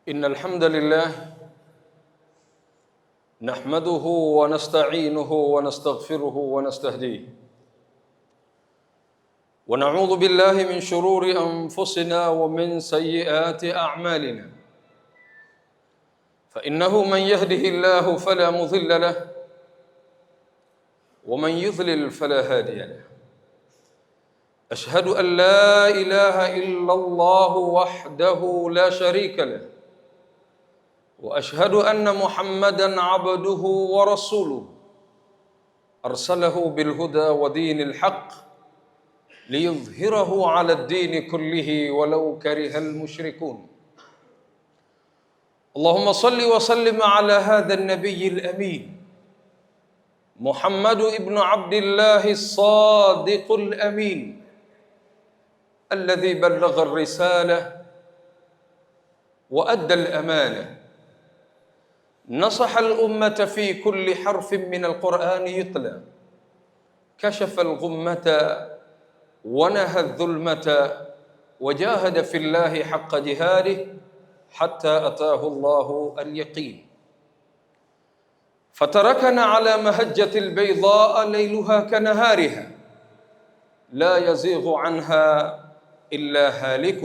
إن الحمد لله نحمده ونستعينه ونستغفره ونستهديه ونعوذ بالله من شرور أنفسنا ومن سيئات أعمالنا فإنه من يهده الله فلا مضل له ومن يضلل فلا هادي له أشهد أن لا إله إلا الله وحده لا شريك له وأشهد أن محمدًا عبده ورسوله أرسله بالهدى ودين الحق ليظهره على الدين كله ولو كره المشركون. اللهم صل وسلم على هذا النبي الأمين محمد ابن عبد الله الصادق الأمين الذي بلغ الرسالة وأدى الأمانة، نصح الأمة في كل حرف من القرآن يتلى، كشف الغمة ونهى الظلمة وجاهد في الله حق جهاده حتى أتاه الله اليقين، فتركنا على مهجة البيضاء ليلها كنهارها لا يزيغ عنها إلا هالك،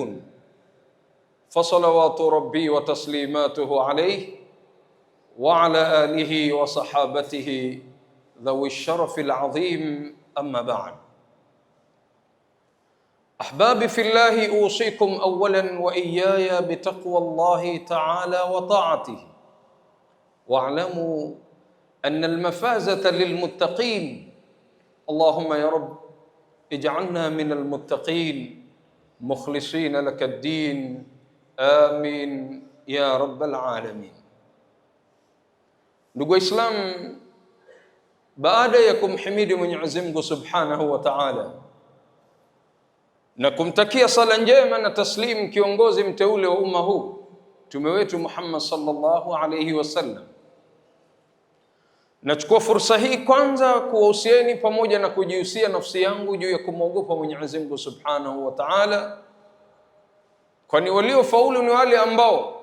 فصلوات ربي وتسليماته عليه وعلى آله وصحابته ذوي الشرف العظيم. أما بعد، أحبابي في الله، أوصيكم أولا وإياي بتقوى الله تعالى وطاعته، واعلموا أن المفازة للمتقين. اللهم يا رب اجعلنا من المتقين مخلصين لك الدين، آمين يا رب العالمين. Ndugu Islam, baada ya kumhimidi Mwenyezi Mungu Subhanahu wa Ta'ala na kumtakia sala njema na taslim kiongozi mteule wa umma huu mtume wetu Muhammad sallallahu alayhi wasallam, nachukua fursa hii kwanza kuwahusieni pamoja na kujihusia nafsi yangu juu ya kumwogopa Mwenyezi Mungu Subhanahu wa Ta'ala, kwani waliofaulu ni wale ambao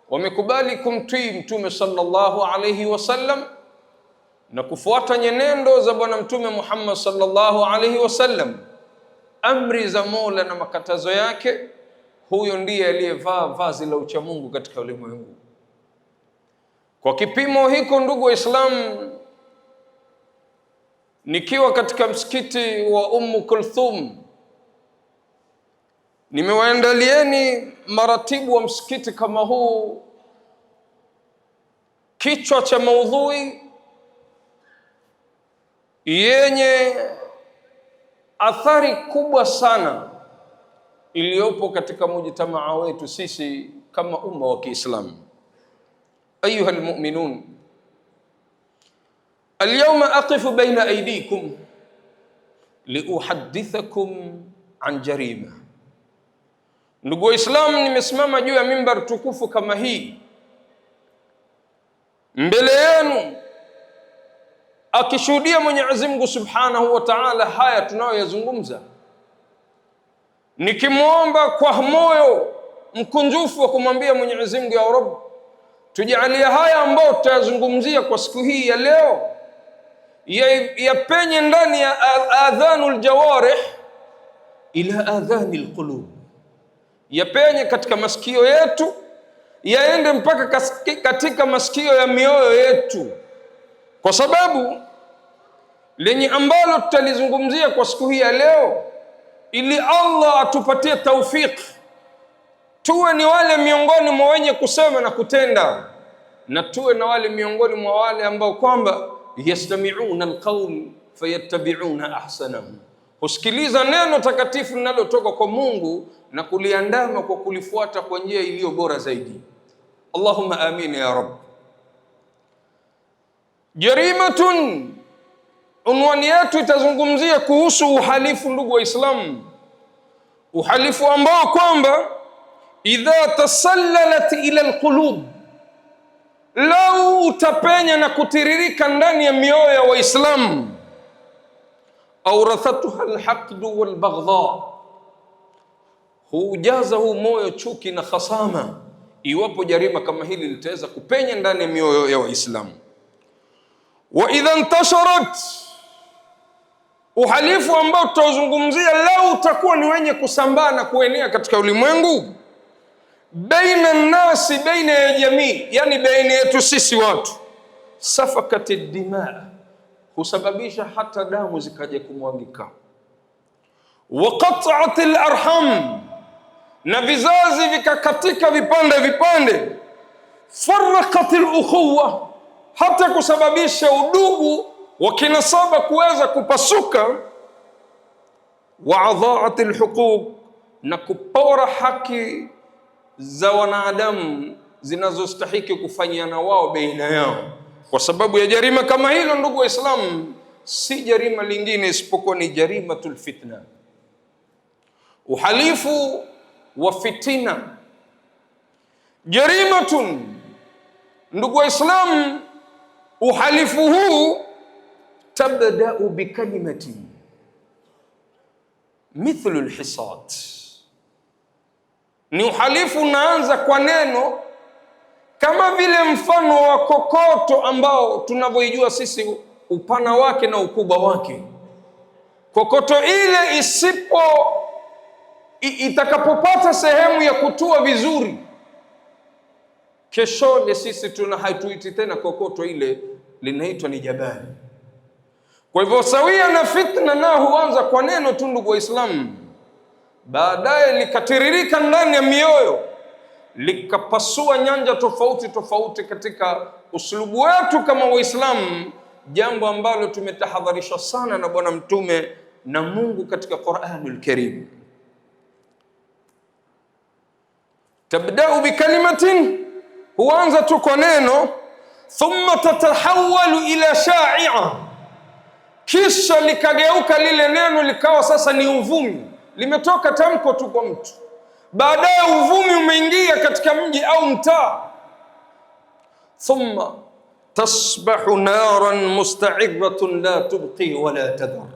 wamekubali kumtii mtume sallallahu alayhi wasallam na kufuata nyenendo za bwana mtume Muhammad sallallahu alayhi wasallam, amri za Mola na makatazo yake. Huyo ndiye aliyevaa vazi la uchamungu katika ulimwengu. Kwa kipimo hiko, ndugu Waislamu, nikiwa katika msikiti wa Kulthum, nimewaandalieni maratibu wa msikiti kama huu kichwa cha maudhui yenye athari kubwa sana iliyopo katika mujtamaa wetu sisi kama umma wa Kiislamu. Ayuha almu'minun, alyawma aqifu baina aydikum liuhaddithakum an jarima. Ndugu Waislamu, nimesimama juu ya mimbar tukufu kama hii mbele yenu akishuhudia Mwenyezi Mungu Subhanahu wa Ta'ala haya tunayoyazungumza, nikimwomba kwa moyo mkunjufu wa kumwambia Mwenyezi Mungu, ya Rabb, tujalie haya ambayo tutayazungumzia kwa siku hii ya leo yapenye ndani ya adhanul jawarih ila adhanil qulub, yapenye katika masikio yetu, yaende mpaka katika masikio ya mioyo yetu, kwa sababu lenye ambalo tutalizungumzia kwa siku hii ya leo, ili Allah atupatie taufik tuwe ni wale miongoni mwa wenye kusema na kutenda, na tuwe na wale miongoni mwa wale ambao kwamba yastami'una alqawl fayattabi'una ahsanahu, husikiliza neno takatifu linalotoka kwa Mungu na kuliandama kwa kulifuata kwa njia iliyo bora zaidi. Allahumma amin ya Rabb. Jarimatun, unwani yetu itazungumzia kuhusu uhalifu, ndugu Waislamu, uhalifu ambao kwamba idha tasallalat ila alqulub, lau utapenya na kutiririka ndani ya mioyo ya Waislamu, awrathatuha alhaqdu walbaghdha, hujaza huu moyo chuki na khasama iwapo jarima kama hili litaweza kupenya ndani ya mioyo ya Waislamu. Wa idha intasharat, uhalifu ambao tutazungumzia lau utakuwa ni wenye kusambaa na kuenea katika ulimwengu, baina nasi, baina ya jamii, yani baina yetu sisi watu, safakati dimaa, husababisha hata damu zikaja kumwagika, wa qat'ati al-arham, na vizazi vikakatika vipande vipande, faraqat al-ukhuwa, hata kusababisha udugu wa kinasaba kuweza kupasuka, wa adha'at al-huquq, na kupora haki za wanadamu zinazostahiki kufanyana wao baina yao, kwa sababu ya jarima kama hilo. Ndugu Waislamu, si jarima lingine isipokuwa ni jarimatul fitna, uhalifu wa fitina. Jarimatun, ndugu Waislamu, uhalifu huu tabda'u bikalimati mithlu alhisad, ni uhalifu unaanza kwa neno kama vile mfano wa kokoto ambao tunavyoijua sisi upana wake na ukubwa wake. Kokoto ile itakapopata sehemu ya kutua vizuri, keshole sisi haituiti tena kokoto ile, linaitwa ni jabali. Kwa hivyo sawia na fitna, na huanza kwa neno tu, ndugu Waislamu, baadaye likatiririka ndani ya mioyo, likapasua nyanja tofauti tofauti katika uslubu wetu kama Waislamu, jambo ambalo tumetahadharishwa sana na Bwana Mtume na Mungu katika Qur'anul Karim. Tabda'u bikalimatin, huanza tu kwa neno, thumma tatahawalu ila sha'i'a, kisha likageuka lile neno likawa sasa ni uvumi. Limetoka tamko tu kwa mtu, baadaye uvumi umeingia katika mji au mtaa. Thumma tasbahu naran musta'irratun la tubqi wala tadhar,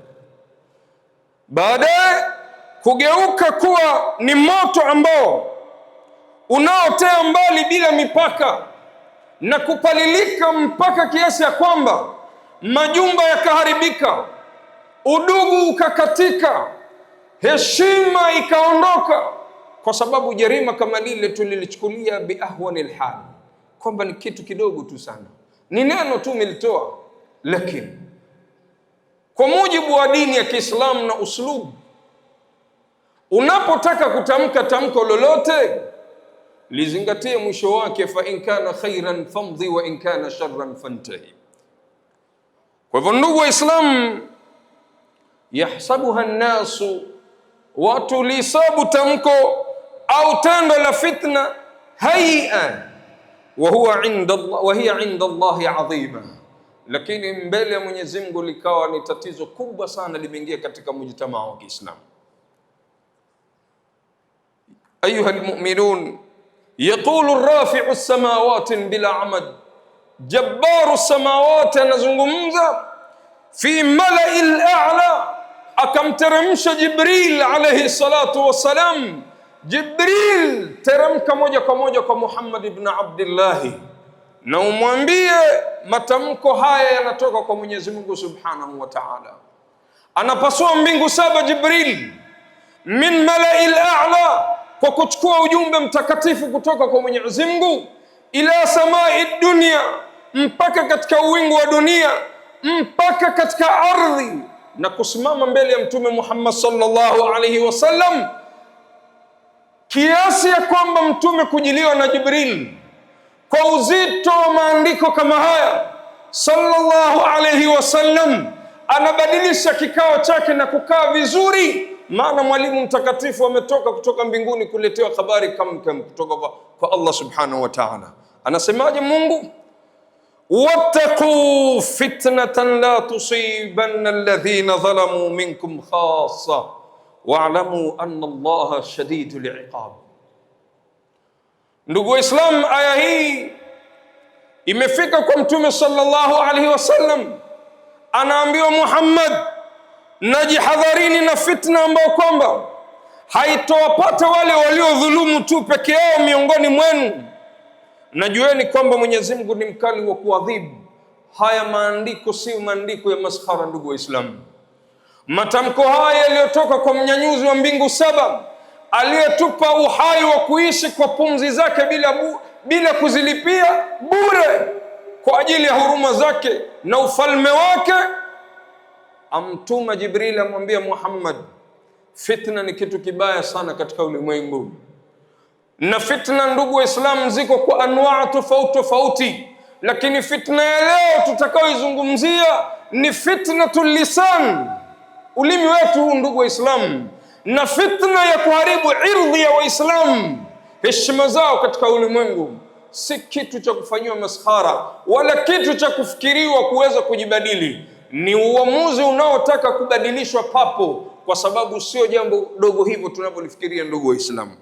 baadaye kugeuka kuwa ni moto ambao unaotea mbali bila mipaka na kupalilika mpaka kiasi ya kwamba majumba yakaharibika, udugu ukakatika, heshima ikaondoka, kwa sababu jarima kama lile tulilichukulia biahwanil hal, kwamba ni kitu kidogo tu sana, ni neno tu militoa. Lakini kwa mujibu wa dini ya Kiislamu na uslubu, unapotaka kutamka tamko lolote lizingatie mwisho wake, fa in kana khairan famdhi wa in kana sharran fantahi. Kwa hivyo ndugu Waislamu, yahsabuha nnasu, watu lisabu tamko au tendo la fitna hay'an wa hiya inda Allahi adhima, lakini mbele ya Mwenyezi Mungu likawa ni tatizo kubwa sana, limeingia katika mujtamaa wa Kiislamu. Ayuha almu'minun, yaqulu rafi'u as-samawati bila amad, jabbaru as-samawati, anazungumza fi mala'il a'la, akamteremsha Jibril alayhi salatu wassalam. Jibril, teremka moja kwa moja kwa Muhammad ibn Abdullah, na umwambie matamko haya yanatoka kwa Mwenyezi Mungu Subhanahu wa Ta'ala. Anapasua mbingu saba Jibril min mala'il a'la, kwa kuchukua ujumbe mtakatifu kutoka kwa Mwenyezi Mungu, ila samai dunia, mpaka katika uwingu wa dunia, mpaka katika ardhi, na kusimama mbele ya Mtume Muhammad sallallahu alayhi wasallam, kiasi ya kwamba Mtume kujiliwa na Jibril kwa uzito wa maandiko kama haya sallallahu alayhi wasallam, anabadilisha kikao chake na kukaa vizuri, maana mwalimu mtakatifu ametoka kutoka mbinguni kuletewa habari kamkam kutoka kwa Allah subhanahu wa ta'ala. Anasemaje Mungu? wattaqu fitnatan la tusibanna alladhina zalamu minkum khassa wa'lamu anna Allaha shadidul iqab. Ndugu Waislam, aya hii imefika kwa Mtume sallallahu alaihi wasallam, anaambiwa Muhammad, najihadharini na fitna ambayo kwamba haitowapata wale waliodhulumu tu peke yao miongoni mwenu, najueni kwamba Mwenyezi Mungu ni mkali wa kuadhibu. Haya maandiko si maandiko ya maskhara, ndugu Waislamu. Matamko haya yaliyotoka kwa mnyanyuzi wa mbingu saba, aliyetupa uhai wa kuishi kwa pumzi zake bila kuzilipia, bure, kwa ajili ya huruma zake na ufalme wake, amtuma Jibril amwambia Muhammad, fitna ni kitu kibaya sana katika ulimwengu. Na fitna, ndugu Waislamu, ziko kwa anwaa tofauti tofauti, lakini fitna ya leo tutakaoizungumzia ni fitnatul lisan, ulimi wetu huu, ndugu Waislamu, na fitna ya kuharibu irdhi ya Waislamu, heshima zao katika ulimwengu. Si kitu cha kufanyiwa maskhara wala kitu cha kufikiriwa kuweza kujibadili. Ni uamuzi unaotaka kubadilishwa papo, kwa sababu sio jambo dogo hivyo tunavyolifikiria, ndugu Waislamu.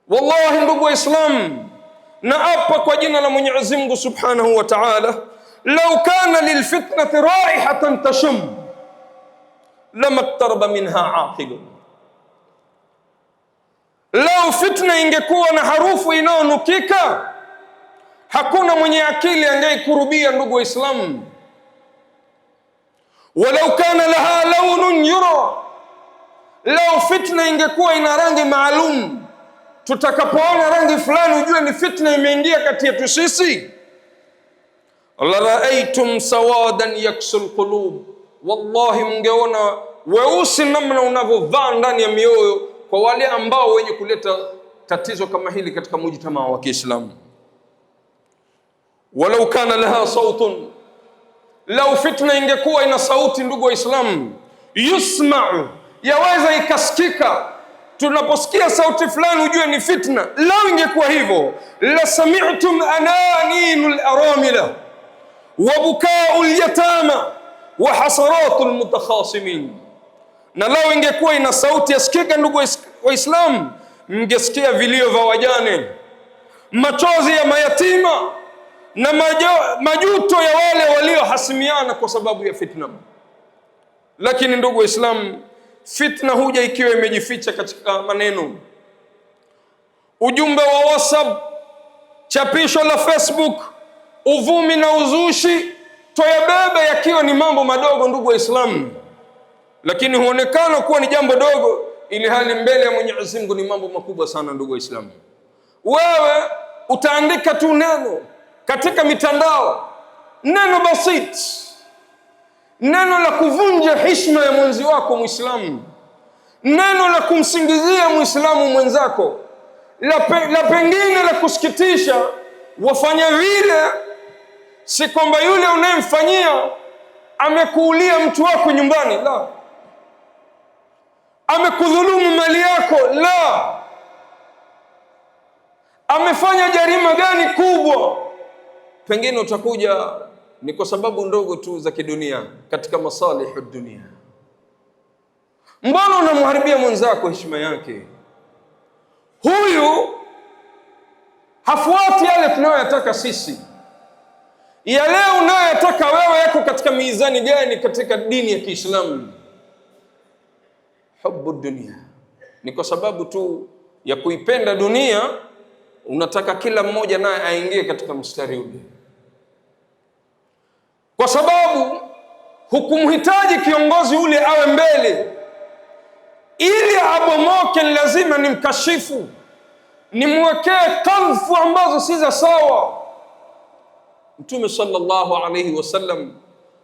Wallahi, ndugu Waislamu, na apa kwa jina la Mwenyezi Mungu Subhanahu wa Ta'ala, law kana lilfitnati raihatan tashum lama qtaraba minha aqilun. Lau fitna ingekuwa na harufu inayonukika, hakuna mwenye akili angeikurubia, ndugu Waislamu. Walau kana laha lawnun yura, lau fitna ingekuwa ina rangi maalum, tutakapoona rangi fulani ujue ni fitna imeingia kati yetu sisi. la raaitum sawadan yaksul qulub, wallahi mngeona weusi namna unavyovaa ndani ya mioyo kwa wale ambao wenye kuleta tatizo kama hili katika mujtamaa wa Kiislamu. Walau kana laha sautun, lau fitna ingekuwa ina sauti, ndugu Waislamu, yusma'u, yaweza ikasikika. Tunaposikia sauti fulani ujue ni fitna. Lau ingekuwa hivyo, la sami'tum ananinul aramila wa bukaa'ul yatama wa hasaratul mutakhasimin. Na lau ingekuwa ina sauti yasikika, ndugu Waislamu, mngesikia vilio vya wajane, machozi ya mayatima na majuto ya wale waliohasimiana kwa sababu ya fitna. Lakini ndugu Waislamu, fitna huja ikiwa imejificha katika maneno, ujumbe wa WhatsApp, chapisho la Facebook, uvumi na uzushi, toyabebe yakiwa ni mambo madogo, ndugu Waislamu, lakini huonekana kuwa ni jambo dogo, ili hali mbele ya Mwenyezi Mungu ni mambo makubwa sana, ndugu Waislamu. Wewe utaandika tu neno katika mitandao, neno basit, neno la kuvunja heshima ya mwenzi wako Muislamu, neno la kumsingizia Muislamu mwenzako, la pengine la kusikitisha, wafanya vile si kwamba yule unayemfanyia amekuulia mtu wako nyumbani, la, amekudhulumu mali yako, la, amefanya jarima gani kubwa, pengine utakuja ni kwa sababu ndogo tu za kidunia, katika masalihu dunia. Mbona unamharibia mwenzako heshima yake? Huyu hafuati yale tunayoyataka sisi. Yale unayoyataka wewe yako katika mizani gani katika dini ya Kiislamu? Hubbu dunia, ni kwa sababu tu ya kuipenda dunia, unataka kila mmoja naye aingie katika mstari ule, kwa sababu hukumhitaji kiongozi ule awe mbele. Ili abomoke lazima nimkashifu, nimwekee kadhfu ambazo si za sawa. Mtume sallallahu alayhi wasallam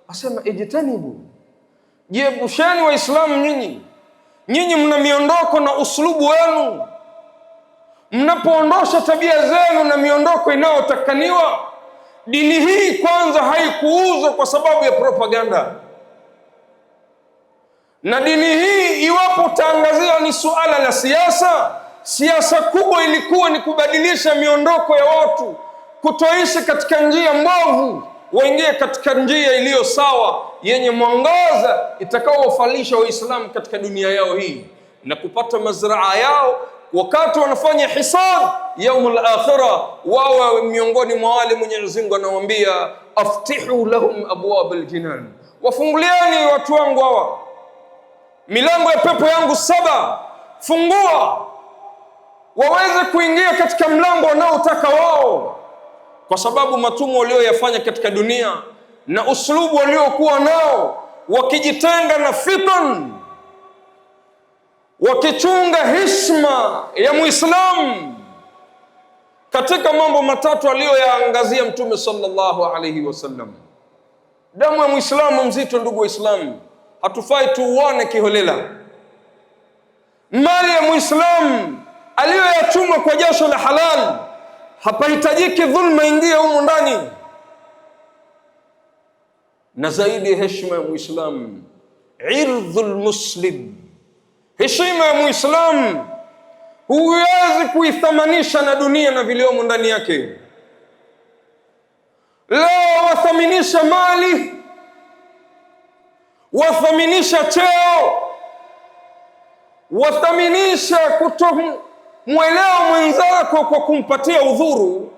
asema, ijtanibu, jiebusheni Waislamu, nyinyi mna miondoko na uslubu wenu, mnapoondosha tabia zenu na miondoko inayotakaniwa. Dini hii kwanza haikuuzwa kwa sababu ya propaganda, na dini hii iwapo utaangazia ni suala la siasa kubwa ilikuwa ni kubadilisha miondoko ya watu, kutoishi katika njia mbovu, waingie katika njia iliyo sawa yenye mwangaza itakaowafalisha Waislamu katika dunia yao hii na kupata mazraa yao wakati wanafanya hisab yaumul akhirah. Wao miongoni mwa wale Mwenyezi Mungu anawaambia, aftihu lahum abwabal jinan, wafungulieni watu wangu hawa milango ya pepo yangu 7, fungua. waweze kuingia katika mlango wanaotaka wao, kwa sababu matumwa walioyafanya katika dunia na uslubu waliokuwa nao, wakijitenga na fitan, wakichunga heshima ya Muislamu katika mambo matatu aliyoyaangazia Mtume sallallahu alayhi wasallam. Damu ya Muislamu mzito, ndugu Waislamu, hatufai tuuane kiholela. Mali ya Muislamu aliyoyachuma kwa jasho la halal, hapahitajiki dhulma ingie humo ndani. Na zaidi ya heshima ya Muislamu, irdhul muslim, heshima ya Muislamu huwezi kuithamanisha na dunia na viliomo ndani yake. Leo wathaminisha mali, wathaminisha cheo, wathaminisha kutomwelewa mwenzako kwa kumpatia udhuru,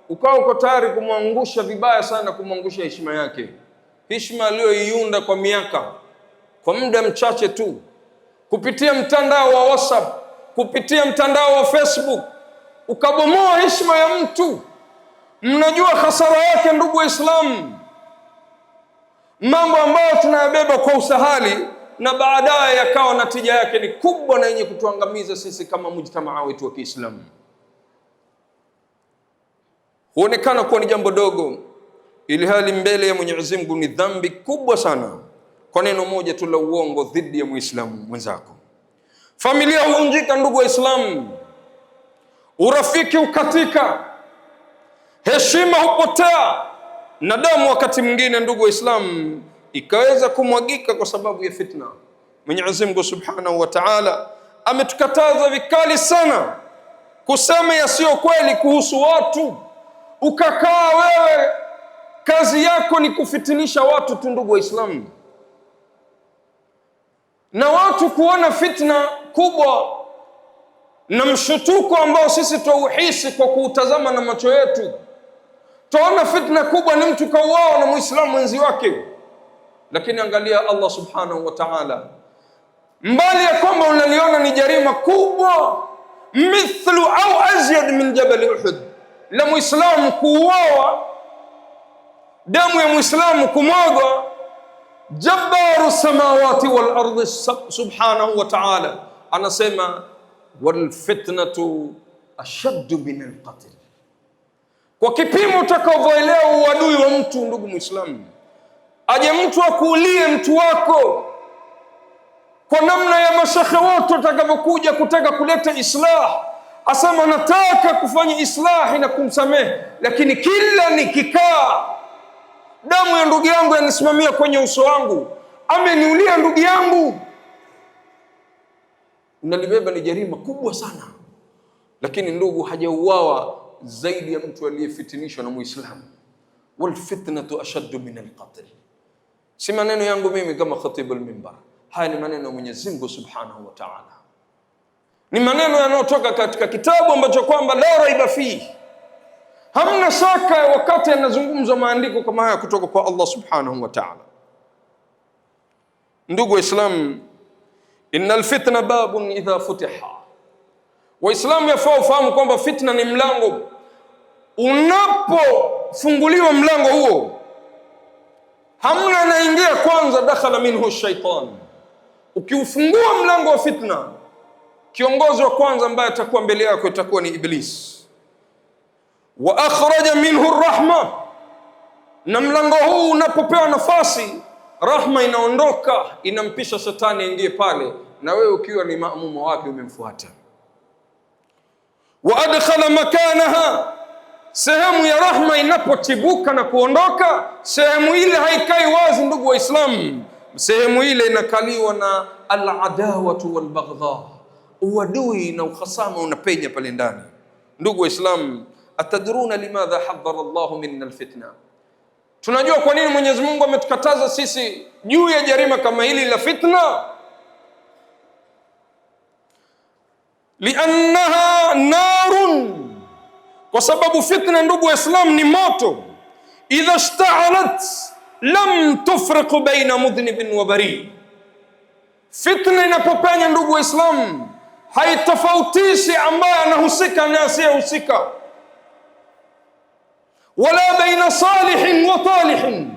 ukawa uko tayari kumwangusha vibaya sana, kumwangusha heshima yake, heshima aliyoiunda kwa miaka, kwa muda mchache tu, kupitia mtandao wa WhatsApp, kupitia mtandao wa Facebook, ukabomoa heshima ya mtu. Mnajua hasara yake, ndugu Waislamu, mambo ambayo tunayabeba kwa usahali na baadaye yakawa natija yake ni kubwa na yenye kutuangamiza sisi kama mujtamaa wetu wa Kiislamu. Huonekana kuwa ni jambo dogo, ili hali mbele ya Mwenyezi Mungu ni dhambi kubwa sana, kwa neno moja tu la uongo dhidi ya Muislamu mwenzako. Familia huvunjika, ndugu Waislamu, urafiki ukatika, heshima hupotea, na damu wakati mwingine, ndugu Waislamu, ikaweza kumwagika kwa sababu ya fitna. Mwenyezi Mungu Subhanahu wa Ta'ala ametukataza vikali sana kusema yasiyo kweli kuhusu watu. Ukakaa wewe kazi yako ni kufitinisha watu tu, ndugu Waislamu, na watu kuona fitna kubwa na mshutuko ambao sisi tuuhisi kwa kuutazama na macho yetu. Tuona fitna kubwa ni mtu kauawa na Muislamu mwenzi wake, lakini angalia Allah Subhanahu wa Ta'ala, mbali ya kwamba unaliona ni jarima kubwa mithlu au azyad min jabal Uhud, la Muislamu kuuawa, damu ya Muislamu kumwagwa, jabbaru samawati wal ardi subhanahu wa ta'ala anasema wal fitnatu ashaddu min al qatl. Kwa kipimo utakavyoelewa uadui wa mtu, ndugu Muislamu, aje mtu akuulie mtu wako kwa namna ya mashekhe wote watakavyokuja kutaka kuleta islah, asema nataka kufanya islahi na kumsamehe, lakini kila nikikaa damu ya ndugu yangu yanisimamia kwenye uso wangu, ameniulia ndugu yangu. Unalibeba ni jarima kubwa sana, lakini ndugu hajauawa zaidi ya mtu aliyefitinishwa na Muislamu. Wal fitnatu ashaddu min al-qatl. Si maneno yangu mimi kama khatibu al-minbar, haya ni maneno ya Mwenyezi Mungu Subhanahu wa Ta'ala, ni maneno yanayotoka katika kitabu ambacho kwamba la raiba fihi, hamna shaka wakati yanazungumzwa maandiko kama haya kutoka kwa Allah Subhanahu wa Ta'ala. Ndugu Waislamu, innal fitna babun idha futiha. Waislamu yafaa ufahamu kwamba fitna ni mlango. Unapofunguliwa mlango huo, hamna anaingia kwanza, dakhala minhu shaitan. Ukiufungua mlango wa fitna, kiongozi wa kwanza ambaye atakuwa mbele yako itakuwa ni Iblis. Wa akhraja minhu rahma, na mlango huu unapopewa nafasi, rahma inaondoka, inampisha shetani aingie pale, na wewe ukiwa ni maamuma wake umemfuata. Wa adkhala makanaha, sehemu ya rahma inapotibuka na kuondoka, sehemu ile haikai wazi, ndugu Waislamu, sehemu ile inakaliwa na al-adawatu wal-baghdha, uadui na uhasama unapenya pale ndani. Ndugu Waislamu, atadruna limadha hadhara Allahu minna al-fitna? Tunajua kwa nini Mwenyezi Mungu ametukataza sisi juu ya jarima kama hili la fitna? Liannaha narun, kwa sababu fitna, ndugu Waislamu, ni moto. Idha ishta'alat lam tufriq baina mudhnibin wa bari. Fitna inapopenya, ndugu Waislamu, haitofautishi ambaye anahusika na asiyehusika, wala baina salihin wa talihin,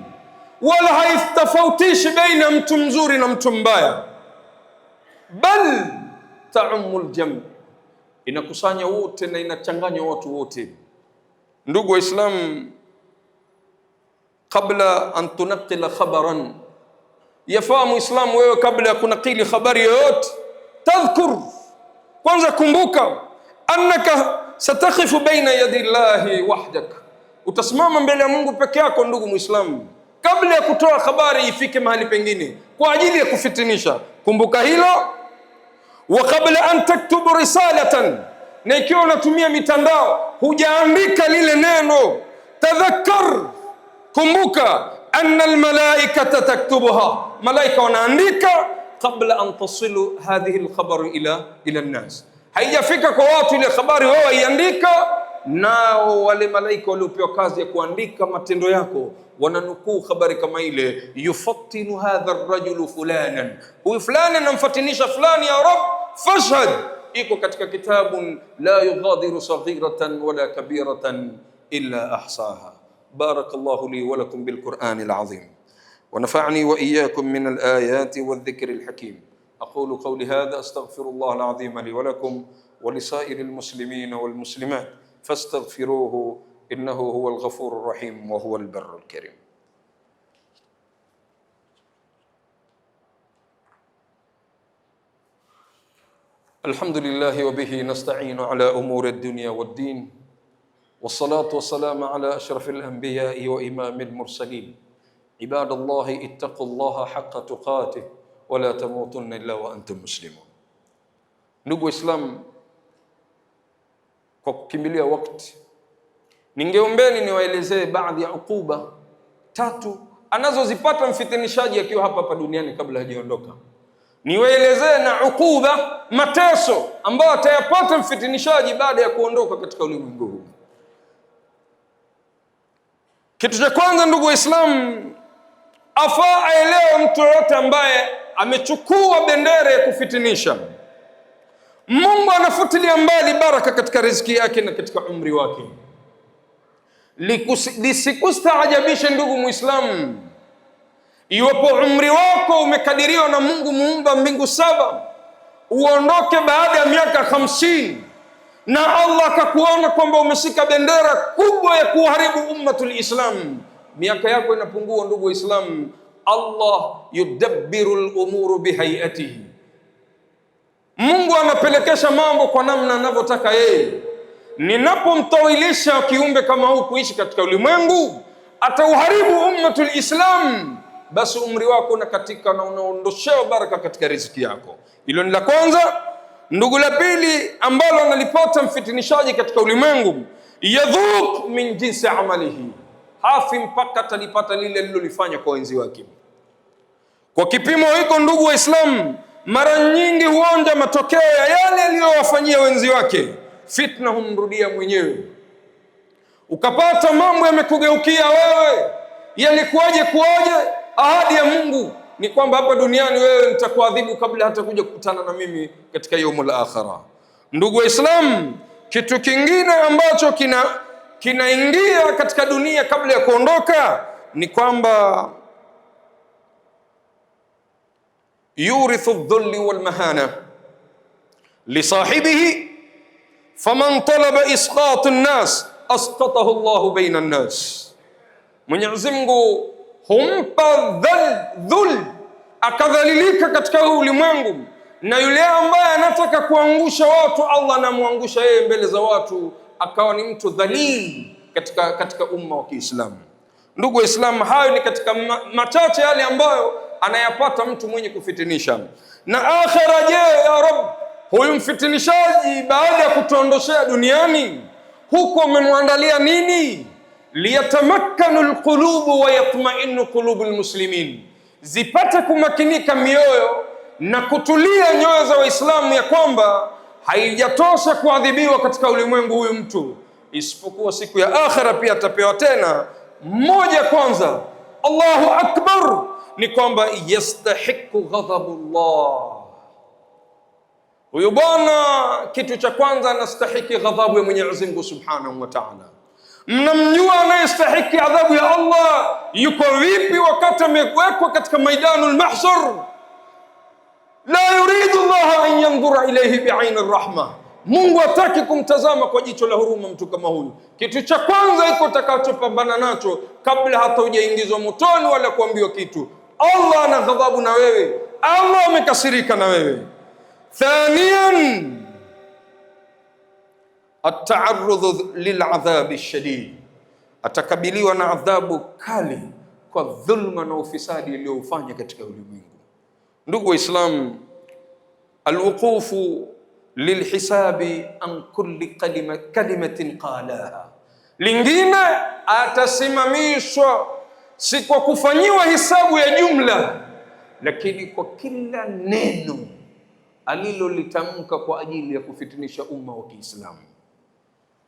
wala haitofautishi baina mtu mzuri na mtu mbaya, bal ta'ummul jam', inakusanya wote na inachanganya watu wote. Ndugu Waislamu, kabla an tunqila khabaran, yafahamu Islamu wewe kabla ya kunakili habari yoyote, tadhkur, kwanza kumbuka, annaka satakhifu baina yadi llahi wahdak, utasimama mbele ya Mungu peke yako. Ndugu Muislamu, kabla ya kutoa habari ifike mahali pengine kwa ajili ya kufitinisha, kumbuka hilo. Wa qabla an taktubu risalatan, na ikiwa unatumia mitandao hujaandika lile neno, tadhakkar, kumbuka, anna almalaikata taktubuha, malaika wanaandika qabla an tasilu hadhihi alkhabar ila an-nas, haijafika kwa watu ile habari wao waiandika, nao wale malaika waliopewa kazi ya kuandika matendo yako wananukuu habari kama ile, yufattinu hadha ar-rajulu fulanan, huyu fulani anamfatinisha fulani, ya rab fashhad, iko katika kitabun la yughadiru saghiratan wala kabiratan illa ahsaha. barakallahu li wa lakum bil Qur'anil azim wa nafa'ani wa iyyakum min al ayati wadh dhikril hakim. aqulu qawli hadha astaghfirullah al azim li wa lakum wa li sa'iril muslimin wal muslimat fastaghfiruhu innahu huwal ghafurur rahim wa huwal barrul karim. الحمد لله وبه نستعين على أمور الدنيا والدين، والصلاة والسلام على أشرف الأنبياء وإمام المرسلين. عباد الله اتقوا الله حق تقاته ولا تموتن إلا وأنتم مسلمون. Ndugu Islam, kwa kukimbilia wakati, ningeombeni niwaelezee baadhi ya ukuba tatu anazozipata mfitinishaji akiwa hapa duniani kabla hajaondoka. Niwaelezee na ukuba, mateso ambayo atayapata mfitinishaji baada ya kuondoka katika ulimwengu huu. Kitu cha kwanza, ndugu Waislamu, afaa aelewe mtu yote ambaye amechukua bendera ya kufitinisha, Mungu anafutilia mbali baraka katika riziki yake na katika umri wake. Lisikustaajabishe ndugu Muislamu iwapo umri wako umekadiriwa na Mungu muumba mbingu 7, uondoke baada ya miaka 50 na Allah akakuona kwamba umeshika bendera kubwa ya kuharibu ummatul Islam, miaka yako inapungua. Ndugu Waislamu, Allah yudabbiru al-umuru bihayatihi, Mungu anapelekesha mambo kwa namna anavyotaka yeye. Ninapomtawilisha kiumbe kama huu kuishi katika ulimwengu, atauharibu ummatul Islam, basi umri wako unakatika na unaondoshewa baraka katika riziki yako. Hilo ni la kwanza. Ndugu, la pili ambalo analipata mfitinishaji katika ulimwengu, yadhuq min jinsi amalihi, hafi mpaka atalipata lile alilolifanya kwa wenzi wake. Kwa kipimo hiko, ndugu Waislamu, mara nyingi huonja matokeo ya yale aliyowafanyia wenzi wake. Fitna humrudia mwenyewe, ukapata mambo yamekugeukia wewe. Yalikuwaje kuwaje? Ahadi ya Mungu ni kwamba hapa duniani wewe nitakuadhibu kabla hata kuja kukutana na mimi katika yaumul akhirah. Ndugu Waislamu, kitu kingine ambacho kinaingia katika dunia kabla ya kuondoka ni kwamba yurithu dhulli wal mahana li sahibihi faman talaba isqat an-nas asqatahu Allahu baina an-nas. Mwenyezi Mungu humpa dhul, akadhalilika katika ulimwengu, na yule ambaye anataka kuangusha watu, Allah anamwangusha yeye mbele za watu, akawa ni mtu dhalili katika umma wa Kiislamu. Ndugu Waislamu, hayo ni katika machache yale ambayo anayapata mtu mwenye kufitinisha. Na akhira, je, ya Rabb, huyu mfitinishaji baada ya kutuondoshea duniani, huko umemwandalia nini? Liyatamakkanu alqulubu wa yatma'innu qulubu almuslimin, zipate kumakinika mioyo na kutulia nyoyo za Waislamu ya kwamba haijatosha kuadhibiwa katika ulimwengu huyu mtu, isipokuwa siku ya akhira pia atapewa tena. Mmoja kwanza, Allahu akbar, ni kwamba yastahiqu ghadabullah, Huyu bwana kitu cha kwanza anastahiki ghadhabu ya Mwenyezi Mungu Subhanahu wa Ta'ala. Mnamjua anayestahiki adhabu ya Allah yuko vipi wakati amewekwa katika maidanul mahshar? La yuridu Allah an yanzura ilayhi bi'ain ar-rahma. Mungu hataki kumtazama kwa jicho la huruma mtu kama huyu. Kitu cha kwanza iko utakachopambana nacho kabla hata hujaingizwa motoni wala kuambiwa kitu, Allah ana ghadhabu na wewe, Allah amekasirika na wewe. Thaniyan, at-ta'arrudh lil'adhabi ash-shadid, atakabiliwa na adhabu kali kwa dhulma na ufisadi aliyofanya katika ulimwengu. Ndugu Waislamu, al-wuqufu lilhisabi an kulli kalimatin qalaha, lingine atasimamishwa si kwa kufanyiwa hisabu ya jumla, lakini kwa kila neno alilolitamka kwa ajili ya kufitinisha umma wa Kiislamu.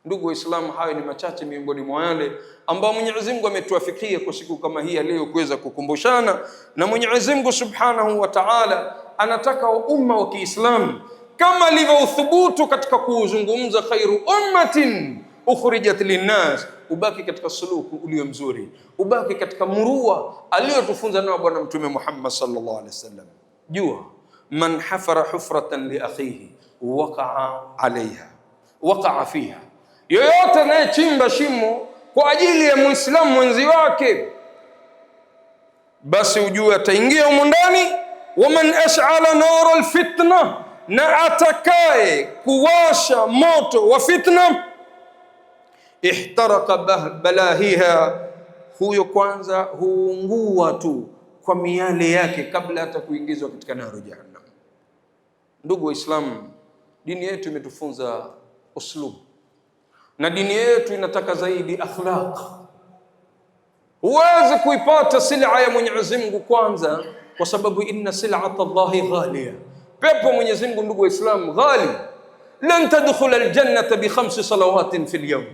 Ndugu Waislamu, hayo ni machache miongoni mwa yale ambao Mwenyezi Mungu ametuafikia kwa siku kama hii leo kuweza kukumbushana, na Mwenyezi Mungu Subhanahu wa Ta'ala anataka umma wa Kiislamu kama alivyothubutu katika kuzungumza khairu ummatin ukhrijat linnas, ubaki katika suluku ulio mzuri, ubaki katika murua aliyotufunza nao Bwana Mtume Muhammad sallallahu alaihi wasallam. Jua man hafara hufratan li akhihi waqa'a fiha, yoyote anayechimba shimo kwa ajili ya Muislamu mwenzi wake, basi ujue ataingia humo ndani. Waman ash'ala nara alfitna, na atakaye kuwasha moto wa fitna, ihtaraka balahiha, huyo kwanza huungua tu kwa miale yake kabla hata kuingizwa katika naro jahannam. Ndugu Waislamu, dini yetu imetufunza uslub, na dini yetu inataka zaidi akhlaq. Huwezi kuipata sila ya Mwenyezi Mungu kwanza, kwa sababu inna sil'ata Allahi ghaliya, pepo Mwenyezi Mungu ndugu Waislamu ghali. Lan tadkhula aljannata bi 5 salawatin fil yawm.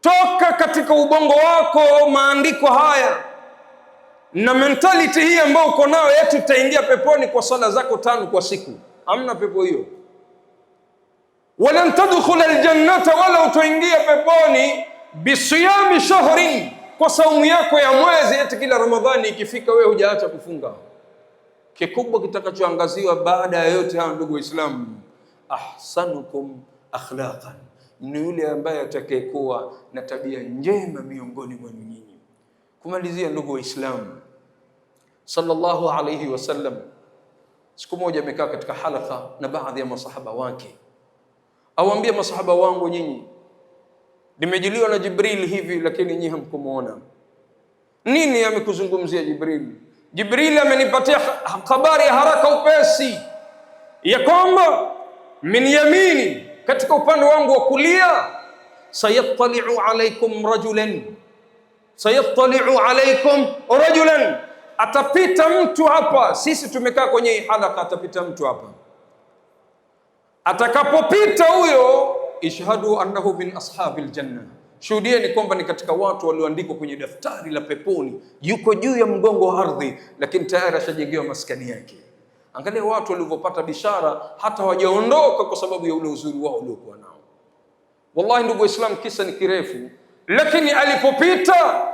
Toka katika ubongo wako maandiko haya na mentality hii ambayo uko nayo yetu utaingia peponi kwa sala zako 5 kwa siku. Hamna pepo hiyo. Walan tadkhula aljannata, wala utaingia peponi bisiyami shahrin, kwa saumu yako ya mwezi. Eti kila Ramadhani ikifika wewe hujaacha kufunga. Kikubwa kitakachoangaziwa baada ya yote haya ndugu Waislamu, ahsanukum akhlaqan, ni yule ambaye atakayekuwa na tabia njema miongoni mwenu nyinyi. Kumalizia ndugu Waislamu, sallallahu alayhi wasallam siku moja amekaa katika halaka na baadhi ya masahaba wake, awaambia masahaba wangu, nyinyi nimejiliwa na Jibril hivi, lakini nyinyi hamkumuona. Nini amekuzungumzia Jibril? Jibril amenipatia habari ya haraka upesi ya kwamba min yamini, katika upande wangu wa kulia, sayattali'u alaykum rajulan, atapita mtu hapa. Sisi tumekaa kwenye hii halaka, atapita mtu hapa. Atakapopita huyo, ishhadu annahu min ashabil janna, shuhudieni kwamba ni katika watu walioandikwa kwenye daftari la peponi. Yuko juu ya mgongo wa ardhi, lakini tayari ashajengewa maskani yake. Angalia watu walivyopata bishara hata hawajaondoka kwa sababu ya ule uzuri wao uliokuwa nao. Wallahi ndugu Waislamu, kisa ni kirefu, lakini alipopita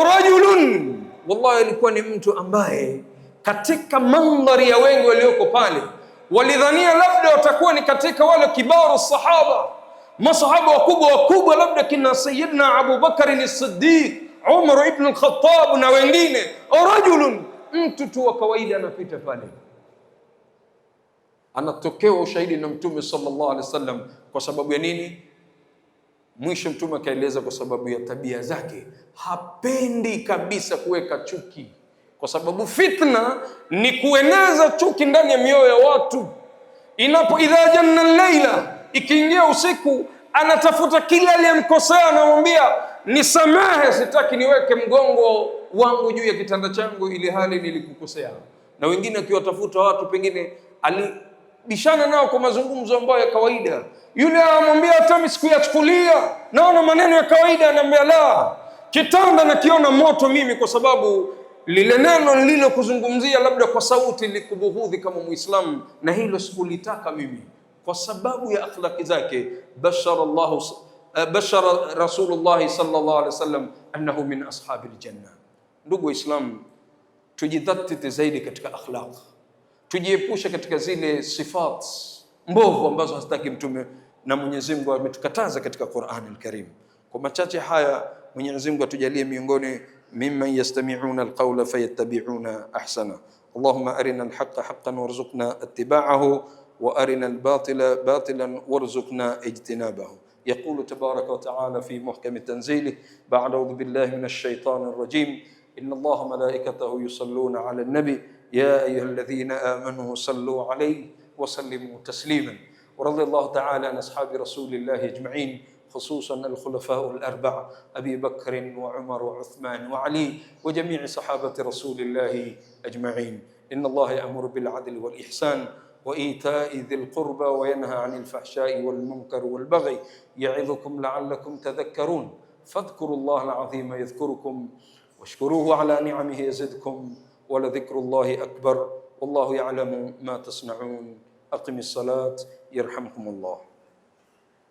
rajulun, wallahi alikuwa ni mtu ambaye katika mandhari ya wengi walioko pale walidhania labda watakuwa ni katika wale kibaru sahaba, masahaba wakubwa, labda kina Sayyidina Abu Bakar as-Siddiq, Umar ibn al-Khattab na wengine. Rajulun, mtu tu wa kawaida anapita pale, anatokewa ushahidi na Mtume sallallahu alaihi wasallam. Kwa sababu ya nini? Mwisho Mtume akaeleza kwa sababu ya tabia zake, hapendi kabisa kuweka chuki, kwa sababu fitna ni kueneza chuki ndani ya mioyo ya watu. Idha janna al-laila, ikiingia usiku, anatafuta kila aliyemkosea, anamwambia nisamehe, sitaki niweke mgongo wangu juu ya kitanda changu ili hali nilikukosea. Na wengine akiwatafuta watu pengine alibishana nao kwa mazungumzo ambayo ya kawaida, yule anamwambia hata mimi sikuyachukulia, naona maneno ya kawaida, anamwambia la, kitanda nakiona moto mimi kwa sababu lile neno lilo kuzungumzia labda kwa sauti likubughudhi kama Muislamu, na hilo sikulitaka mimi, kwa sababu ya akhlaqi zake. Bashara Rasulullah sallallahu alaihi wasallam annahu min ashabil janna. Ndugu Waislamu, tujidhatiti zaidi katika akhlaq, tujiepushe katika zile sifat mbovu ambazo hazitaki Mtume na Mwenyezi Mungu ametukataza katika Qur'an al-Karim. Kwa machache haya, Mwenyezi Mungu atujalie miongoni mimman yastami'una al-qawla fayattabi'una ahsana. Allahumma arina al-haqqa haqqan warzuqna ittiba'ahu wa arina al-batila batilan warzuqna ijtinabahu. يقول تبارك وتعالى في محكم تنزيله بعد أعوذ بالله من الشيطان الرجيم إن الله ملائكته يصلون على النبي يا أيها الذين آمنوا صلوا عليه وسلموا تسليما. ورضي الله تعالى عن أصحاب رسول الله أجمعين، خصوصا الخلفاء الأربعة أبي بكر وعمر وعثمان وعلي وجميع صحابة رسول الله أجمعين. إن الله يأمر بالعدل والإحسان وإيتاء ذي القربى وينهى عن الفحشاء والمنكر والبغي يعظكم لعلكم تذكرون. فاذكروا الله العظيم يذكركم واشكروه على نعمه يزدكم ولذكر الله أكبر والله يعلم ما تصنعون. أقم الصلاة يرحمكم الله.